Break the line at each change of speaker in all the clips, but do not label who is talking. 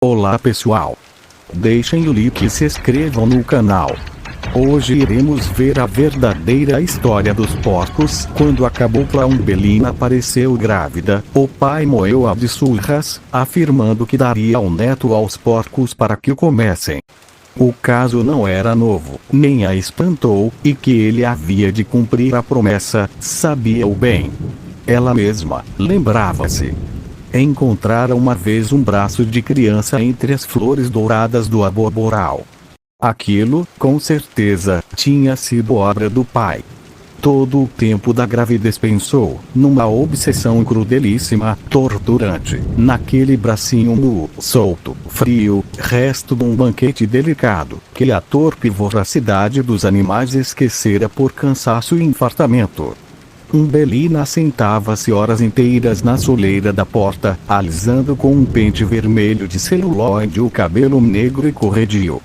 Olá pessoal, deixem o like e se inscrevam no canal. Hoje iremos ver a verdadeira história dos porcos. Quando a cabocla Umbelina apareceu grávida, o pai moeu-a de surras, afirmando que daria um neto aos porcos para que o comessem. O caso não era novo, nem a espantou, e que ele havia de cumprir a promessa, sabia-o bem. Ela mesma lembrava-se. Encontrara uma vez um braço de criança entre as flores douradas do arboral. Aquilo, com certeza, tinha sido obra do pai. Todo o tempo da gravidez pensou, numa obsessão crudelíssima, torturante, naquele bracinho nu, solto, frio, resto de um banquete delicado, que a torpe voracidade dos animais esquecera por cansaço e infartamento. Umbelina sentava-se horas inteiras na soleira da porta, alisando com um pente vermelho de celulóide o cabelo negro e corredio.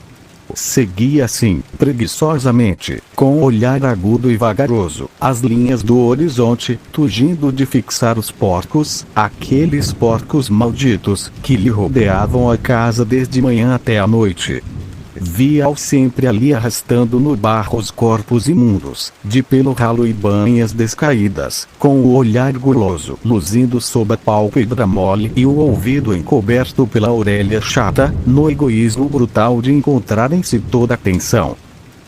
Seguia assim, preguiçosamente, com olhar agudo e vagaroso, as linhas do horizonte, turgindo de fixar os porcos, aqueles porcos malditos, que lhe rodeavam a casa desde manhã até a noite. Via-o sempre ali arrastando no barro os corpos imundos, de pelo ralo e banhas descaídas, com o olhar guloso luzindo sob a pálpebra mole e o ouvido encoberto pela orelha chata, no egoísmo brutal de encontrar em si toda a atenção.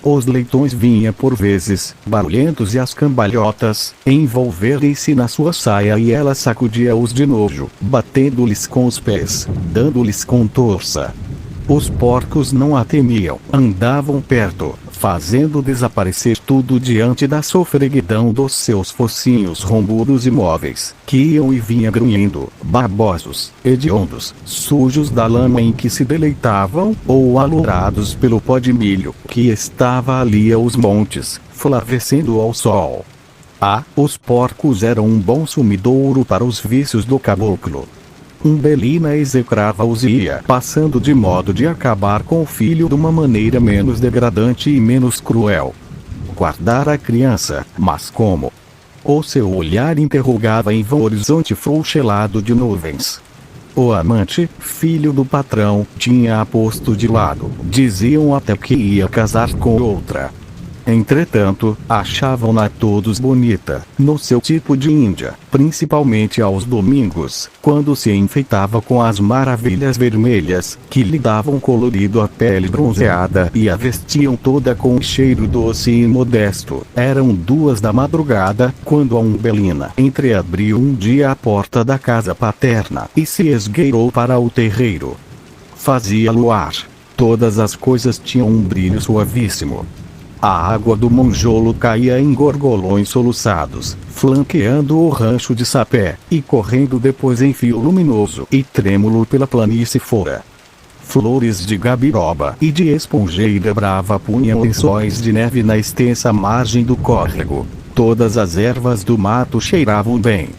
Os leitões vinham por vezes, barulhentos e as cambalhotas, envolverem-se na sua saia e ela sacudia-os de nojo, batendo-lhes com os pés, dando-lhes com torça. Os porcos não a temiam, andavam perto, fazendo desaparecer tudo diante da sofreguidão dos seus focinhos rombudos e móveis, que iam e vinham grunhindo, babosos, hediondos, sujos da lama em que se deleitavam, ou alourados pelo pó de milho, que estava ali aos montes, flavescendo ao sol. Os porcos eram um bom sumidouro para os vícios do caboclo. Umbelina execrava-os e ia passando de modo de acabar com o filho de uma maneira menos degradante e menos cruel. Guardara a criança, mas como? O seu olhar interrogava em vão o horizonte frouxelado de nuvens. O amante, filho do patrão, tinha-a posto de lado, diziam até que ia casar com outra. Entretanto, achavam-na todos bonita, no seu tipo de índia, principalmente aos domingos, quando se enfeitava com as maravilhas vermelhas, que lhe davam colorido à pele bronzeada e a vestiam toda com um cheiro doce e modesto. Eram 2 da madrugada, quando a Umbelina entreabriu um dia a porta da casa paterna e se esgueirou para o terreiro. Fazia luar. Todas as coisas tinham um brilho suavíssimo. A água do monjolo caía em gorgolões soluçados, flanqueando o rancho de sapé, e correndo depois em fio luminoso e trêmulo pela planície fora. Flores de gabiroba e de esponjeira brava punham lençóis de neve na extensa margem do córrego. Todas as ervas do mato cheiravam bem.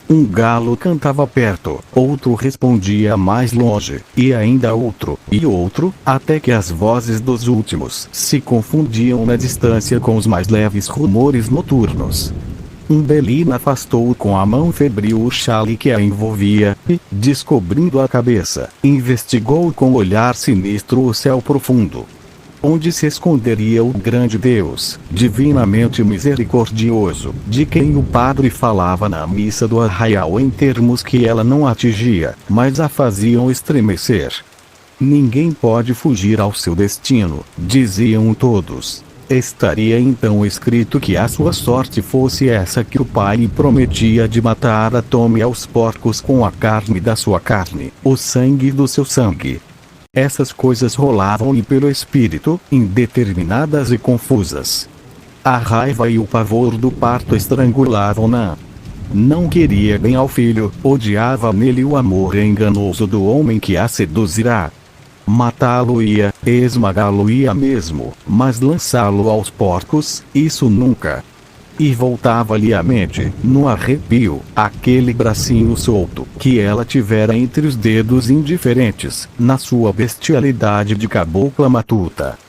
Um galo cantava perto, outro respondia mais longe, e ainda outro, e outro, até que as vozes dos últimos se confundiam na distância com os mais leves rumores noturnos. Umbelina afastou com a mão febril o xale que a envolvia, e, descobrindo a cabeça, investigou com olhar sinistro o céu profundo. Onde se esconderia o grande Deus, divinamente misericordioso, de quem o padre falava na missa do arraial em termos que ela não atingia, mas a faziam estremecer? Ninguém pode fugir ao seu destino, diziam todos. Estaria então escrito que a sua sorte fosse essa, que o pai lhe prometia de matar a tome aos porcos com a carne da sua carne, o sangue do seu sangue. Essas coisas rolavam-lhe pelo espírito, indeterminadas e confusas. A raiva e o pavor do parto estrangulavam-na. Não queria bem ao filho, odiava nele o amor enganoso do homem que a seduzirá. Matá-lo-ia, esmagá-lo-ia mesmo, mas lançá-lo aos porcos, isso nunca. E voltava-lhe à mente, no arrepio, aquele bracinho solto, que ela tivera entre os dedos indiferentes, na sua bestialidade de cabocla matuta.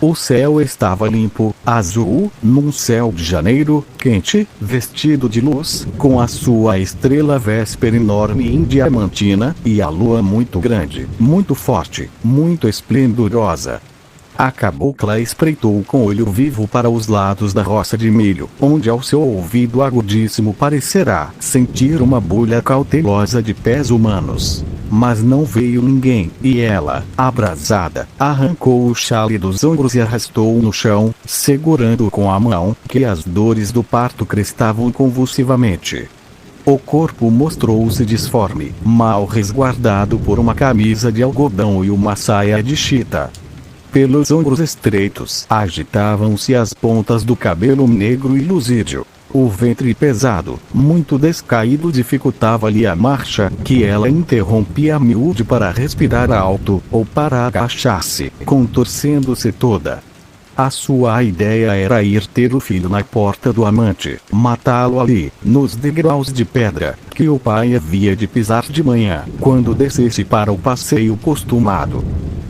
O céu estava limpo, azul, num céu de janeiro, quente, vestido de luz, com a sua estrela véspera enorme em diamantina, e a lua muito grande, muito forte, muito esplendorosa. A cabocla espreitou com olho vivo para os lados da roça de milho, onde ao seu ouvido agudíssimo parecerá sentir uma bolha cautelosa de pés humanos. Mas não veio ninguém, e ela, abrasada, arrancou o chale dos ombros e arrastou-o no chão, segurando-o com a mão, que as dores do parto crestavam convulsivamente. O corpo mostrou-se disforme, mal resguardado por uma camisa de algodão e uma saia de chita. Pelos ombros estreitos agitavam-se as pontas do cabelo negro e luzídio. O ventre pesado, muito descaído, dificultava-lhe a marcha, que ela interrompia a miúde para respirar alto, ou para agachar-se, contorcendo-se toda. A sua ideia era ir ter o filho na porta do amante, matá-lo ali, nos degraus de pedra, que o pai havia de pisar de manhã, quando descesse para o passeio costumado.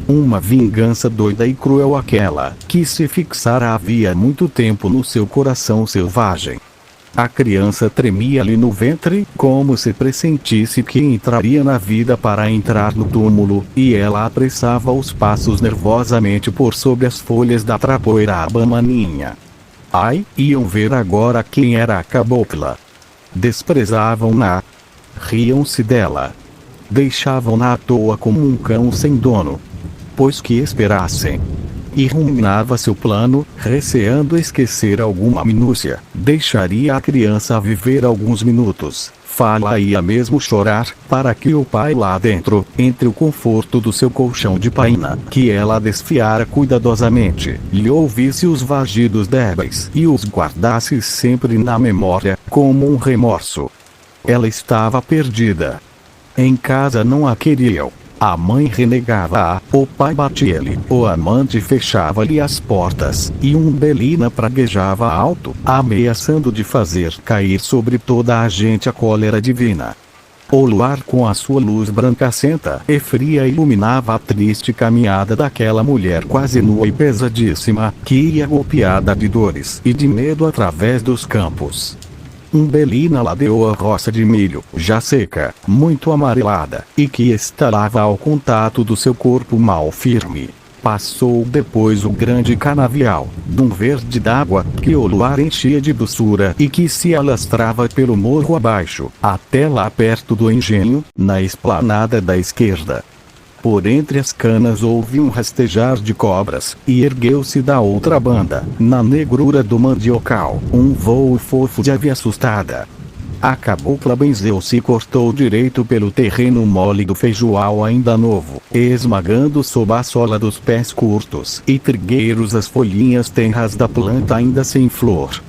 Uma vingança doida e cruel aquela, que se fixara havia muito tempo no seu coração selvagem. A criança tremia-lhe no ventre, como se pressentisse que entraria na vida para entrar no túmulo, e ela apressava os passos nervosamente por sobre as folhas da trapoeraba maninha. Ai, iam ver agora quem era a cabocla. Desprezavam-na. Riam-se dela. Deixavam-na à toa como um cão sem dono. Pois que esperassem. E ruminava seu plano, receando esquecer alguma minúcia. Deixaria a criança viver alguns minutos, fala-ia mesmo chorar, para que o pai lá dentro, entre o conforto do seu colchão de paina, que ela desfiara cuidadosamente, lhe ouvisse os vagidos débeis e os guardasse sempre na memória, como um remorso. Ela estava perdida. Em casa não a queriam. A mãe renegava-a, o pai batia-lhe, o amante fechava-lhe as portas, e Umbelina praguejava alto, ameaçando de fazer cair sobre toda a gente a cólera divina. O luar com a sua luz brancacenta e fria iluminava a triste caminhada daquela mulher quase nua e pesadíssima, que ia golpeada de dores e de medo através dos campos. Umbelina ladeou a roça de milho, já seca, muito amarelada, e que estalava ao contato do seu corpo mal firme. Passou depois o grande canavial, de um verde d'água, que o luar enchia de doçura e que se alastrava pelo morro abaixo, até lá perto do engenho, na esplanada da esquerda. Por entre as canas houve um rastejar de cobras, e ergueu-se da outra banda, na negrura do mandiocal, um vôo fofo de ave assustada. A cabocla benzeu-se e cortou direito pelo terreno mole do feijoal ainda novo, esmagando sob a sola dos pés curtos e trigueiros as folhinhas tenras da planta ainda sem flor.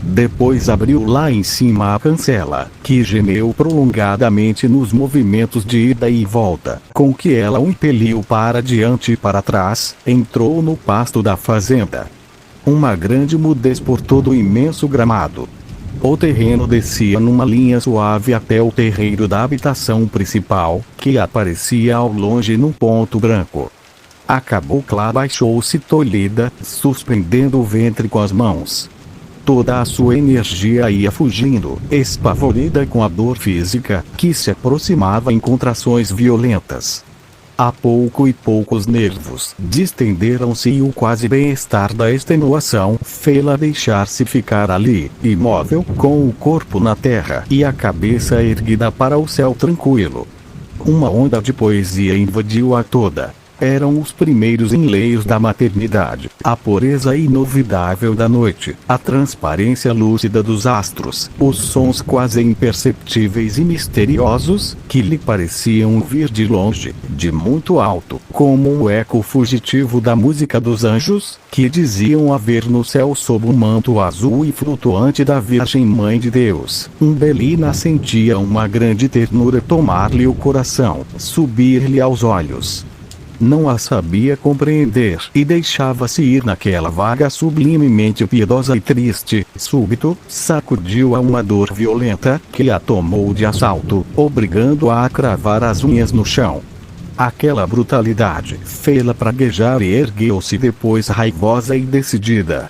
Depois abriu lá em cima a cancela, que gemeu prolongadamente nos movimentos de ida e volta, com que ela o impeliu para diante e para trás, entrou no pasto da fazenda. Uma grande mudez por todo o imenso gramado. O terreno descia numa linha suave até o terreiro da habitação principal, que aparecia ao longe num ponto branco. A cabocla abaixou-se tolhida, suspendendo o ventre com as mãos. Toda a sua energia ia fugindo, espavorida com a dor física, que se aproximava em contrações violentas. A pouco e pouco os nervos distenderam-se e o quase bem-estar da extenuação fê-la deixar-se ficar ali, imóvel, com o corpo na terra e a cabeça erguida para o céu tranquilo. Uma onda de poesia invadiu-a toda. Eram os primeiros enleios da maternidade, a pureza inovidável da noite, a transparência lúcida dos astros, os sons quase imperceptíveis e misteriosos, que lhe pareciam vir de longe, de muito alto, como um eco fugitivo da música dos anjos, que diziam haver no céu sob o manto azul e flutuante da Virgem Mãe de Deus. Umbelina sentia uma grande ternura tomar-lhe o coração, subir-lhe aos olhos. Não a sabia compreender e deixava-se ir naquela vaga sublimemente piedosa e triste. Súbito, sacudiu-a uma dor violenta, que a tomou de assalto, obrigando-a a cravar as unhas no chão. Aquela brutalidade fê-la praguejar e ergueu-se depois raivosa e decidida.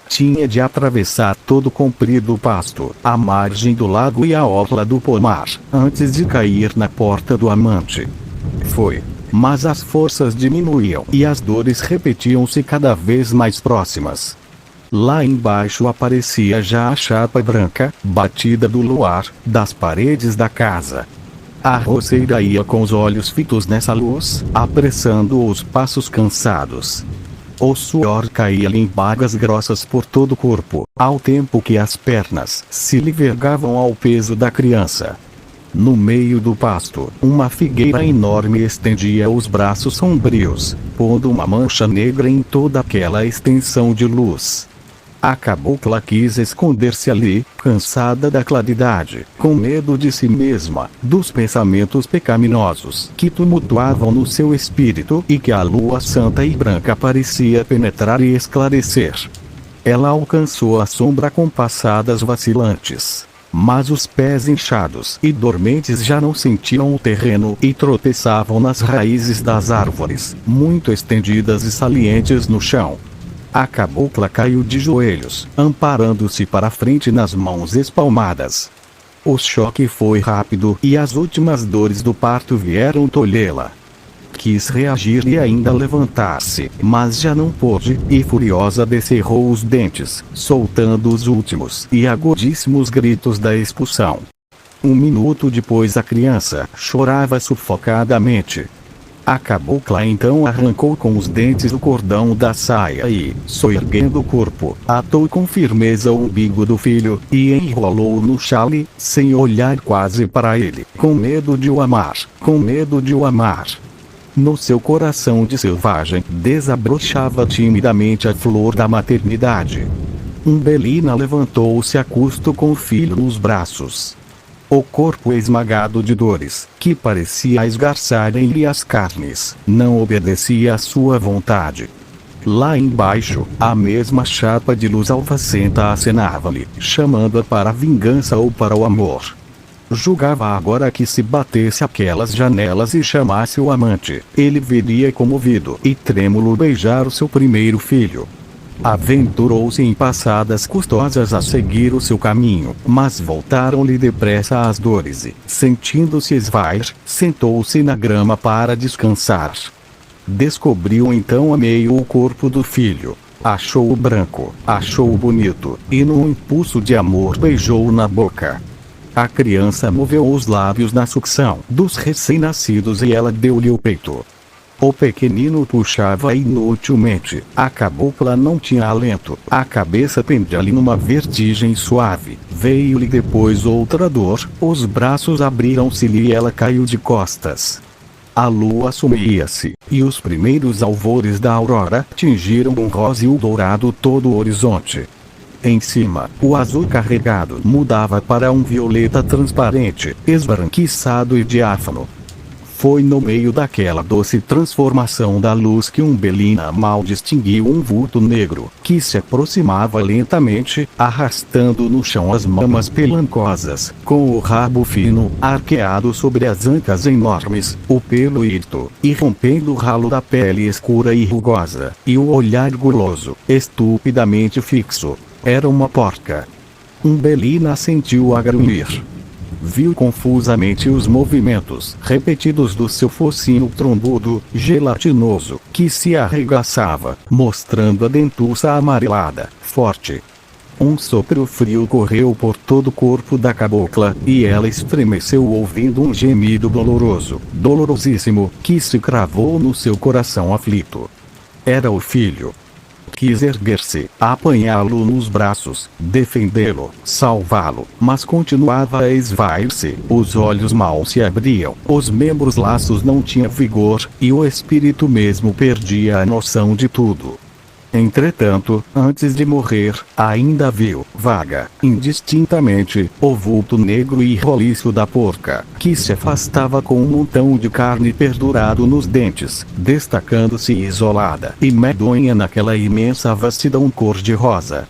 Tinha de atravessar todo o comprido pasto, a margem do lago e a orla do pomar, antes de cair na porta do amante. Foi. Mas as forças diminuíam e as dores repetiam-se cada vez mais próximas. Lá embaixo aparecia já a chapa branca, batida do luar, das paredes da casa. A roceira ia com os olhos fitos nessa luz, apressando os passos cansados. O suor caía-lhe em bagas grossas por todo o corpo, ao tempo que as pernas se lhe vergavam ao peso da criança. No meio do pasto, uma figueira enorme estendia os braços sombrios, pondo uma mancha negra em toda aquela extensão de luz. A cabocla quis esconder-se ali, cansada da claridade, com medo de si mesma, dos pensamentos pecaminosos que tumultuavam no seu espírito e que a lua santa e branca parecia penetrar e esclarecer. Ela alcançou a sombra com passadas vacilantes. Mas os pés inchados e dormentes já não sentiam o terreno e tropeçavam nas raízes das árvores, muito estendidas e salientes no chão. A cabocla caiu de joelhos, amparando-se para a frente nas mãos espalmadas. O choque foi rápido e as últimas dores do parto vieram tolhê-la. Quis reagir e ainda levantar-se, mas já não pôde, e furiosa descerrou os dentes, soltando os últimos e agudíssimos gritos da expulsão. Um minuto depois a criança chorava sufocadamente. A cabocla então arrancou com os dentes o cordão da saia e, soerguendo o corpo, atou com firmeza o umbigo do filho, e enrolou-o no chale, sem olhar quase para ele, com medo de o amar, com medo de o amar. No seu coração de selvagem, desabrochava timidamente a flor da maternidade. Umbelina levantou-se a custo com o filho nos braços. O corpo esmagado de dores, que parecia esgarçarem-lhe as carnes, não obedecia à sua vontade. Lá embaixo, a mesma chapa de luz alvacenta acenava-lhe, chamando-a para a vingança ou para o amor. Julgava agora que se batesse aquelas janelas e chamasse o amante, ele viria comovido e trêmulo beijar o seu primeiro filho. Aventurou-se em passadas custosas a seguir o seu caminho, mas voltaram-lhe depressa as dores e, sentindo-se esvair, sentou-se na grama para descansar. Descobriu então a meio o corpo do filho. Achou-o branco, achou-o bonito, e num impulso de amor beijou-o na boca. A criança moveu os lábios na sucção dos recém-nascidos e ela deu-lhe o peito. O pequenino puxava inutilmente, a cabocla não tinha alento, a cabeça pendia-lhe numa vertigem suave, veio-lhe depois outra dor, os braços abriram-se-lhe e ela caiu de costas. A lua sumia-se, e os primeiros alvores da aurora tingiram um róseo dourado todo o horizonte. Em cima, o azul carregado mudava para um violeta transparente, esbranquiçado e diáfano. Foi no meio daquela doce transformação da luz que Umbelina mal distinguiu um vulto negro, que se aproximava lentamente, arrastando no chão as mamas pelancosas, com o rabo fino, arqueado sobre as ancas enormes, o pelo hirto, e rompendo o ralo da pele escura e rugosa, e o olhar guloso, estupidamente fixo. Era uma porca. Umbelina sentiu-a grunhir. Viu confusamente os movimentos repetidos do seu focinho trombudo, gelatinoso, que se arregaçava, mostrando a dentuça amarelada, forte. Um sopro frio correu por todo o corpo da cabocla, e ela estremeceu ouvindo um gemido doloroso, dolorosíssimo, que se cravou no seu coração aflito. Era o filho. Quis erguer-se, apanhá-lo nos braços, defendê-lo, salvá-lo, mas continuava a esvair-se, os olhos mal se abriam, os membros laços não tinham vigor, e o espírito mesmo perdia a noção de tudo. Entretanto, antes de morrer, ainda viu, vaga, indistintamente, o vulto negro e roliço da porca, que se afastava com um montão de carne perdurado nos dentes, destacando-se isolada e medonha naquela imensa vastidão cor-de-rosa.